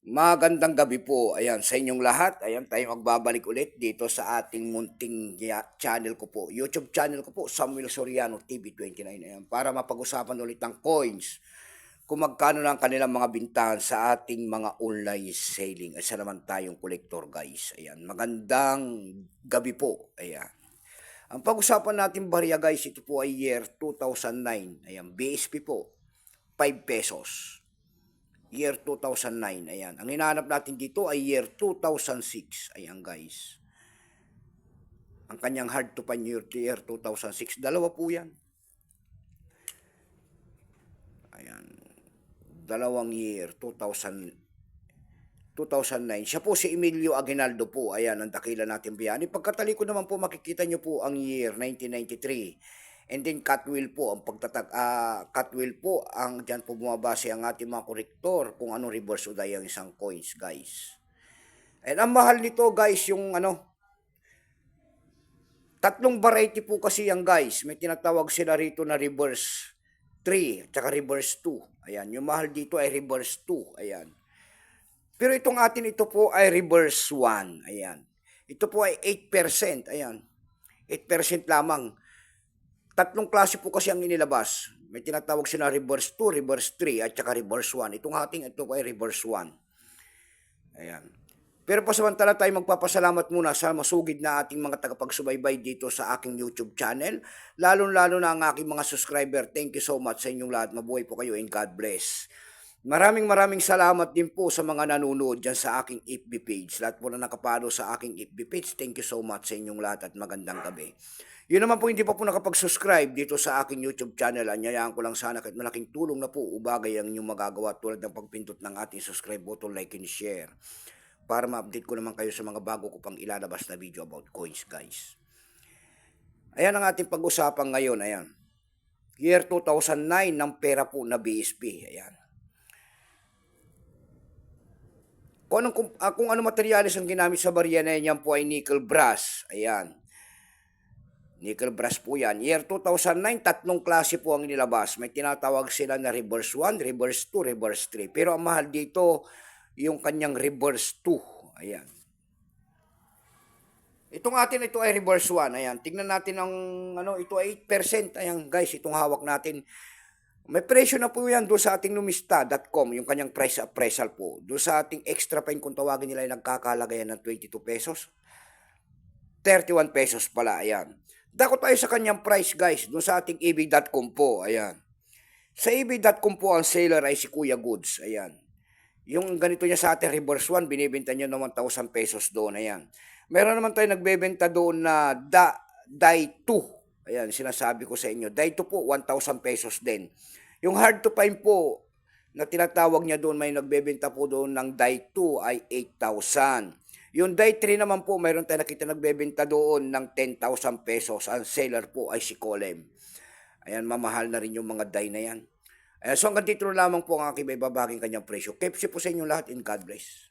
Magandang gabi po. Ayan, sa inyong lahat. Ayan, tayo magbabalik ulit dito sa ating munting channel ko po. YouTube channel ko po, Samuel Soriano TV29. Ayan, para mapag-usapan ulit ng coins. Kung magkano na ang kanilang mga bintahan sa ating mga online selling. Isa naman tayong collector guys. Ayan, magandang gabi po. Ayan. Ang pag-usapan natin barya guys, ito po ay year 2009. Ayan, BSP po, 5 pesos. Year 2009, ayan. Ang hinahanap natin dito ay year 2006, ayan guys. Ang kanyang hard to find year 2006, dalawa po yan. Ayan, dalawang year, 2009. Siya po si Emilio Aguinaldo po, ayan, ang dakila natin biyani. Pagkataliko naman po, makikita nyo po ang year 1993. And then Catwheel po, ang Catwheel po, ang dyan po bumabase ang ating mga korektor kung anong reverse uday ang isang coins, guys. And ang mahal nito, guys, yung tatlong variety po kasi yan, guys. May tinatawag sila rito na reverse 3 at saka reverse 2. Ayan, yung mahal dito ay reverse 2. Ayan. Pero itong atin ito po ay reverse 1. Ayan. Ito po ay 8%. Ayan. 8% lamang. Tatlong klase po kasi ang inilabas. May tinatawag sila reverse 2, reverse 3, at saka reverse 1. Itong ating ito ay reverse 1. Ayan. Pero pasamantala tayo magpapasalamat muna sa masugid na ating mga tagapagsubaybay dito sa aking YouTube channel. Lalo-lalo na ang aking mga subscriber. Thank you so much sa inyong lahat. Mabuhay po kayo and God bless. Maraming salamat din po sa mga nanonood dyan sa aking FB page. Lahat po na nakapalo sa aking FB page. Thank you so much sa inyong lahat at magandang gabi. Yun naman po hindi pa po nakapag-subscribe dito sa aking YouTube channel. Anyayaan ko lang sana kahit malaking tulong na po ubagay ang inyong magagawa tulad ng pagpindot ng ating subscribe button, like and share. Para ma-update ko naman kayo sa mga bago ko pang ilalabas na video about coins, guys. Ayan ang ating pag-usapan ngayon. Ayan. Year 2009 ng pera po na BSP. Ayan. Kung ano materyales ang ginamit sa barya na yan po ay nickel brass. Ayan. Nickel brass po yan. Year 2009, tatlong klase po ang inilabas. May tinatawag sila na reverse 1, reverse 2, reverse 3. Pero ang mahal dito, yung kanyang reverse 2. Ayan. Itong atin, ito ay reverse 1. Ayan. Tingnan natin ang, ito ay 8%. Ayan guys, itong hawak natin. May presyo na po yan doon sa ating numista.com, yung kanyang price appraisal po. Doon sa ating extra fine, kung tawagin nila, ay nagkakalaga yan ng 22 pesos. 31 pesos pala, ayan. Dako tayo sa kanyang price, guys, doon sa ating ebay.com po, ayan. Sa ebay.com po, ang seller ay si Kuya Goods, ayan. Yung ganito niya sa ating reverse 1, binibenta niya ng 1,000 pesos doon, ayan. Meron naman tayo nagbebenta doon na Die 2, ayan, sinasabi ko sa inyo. Die 2 po, 1,000 pesos din. Yung hard to find po, na tinatawag niya doon, may nagbebenta po doon ng Die 2 ay 8,000. Yung Die 3 naman po, mayroon tayo nakita nagbebenta doon ng 10,000 pesos. Ang seller po ay si Colem. Ayan, mamahal na rin yung mga die na yan. Ayan, so hanggang dito lamang po ang aking may babaging kanyang presyo. Keep po sa inyong lahat and God bless.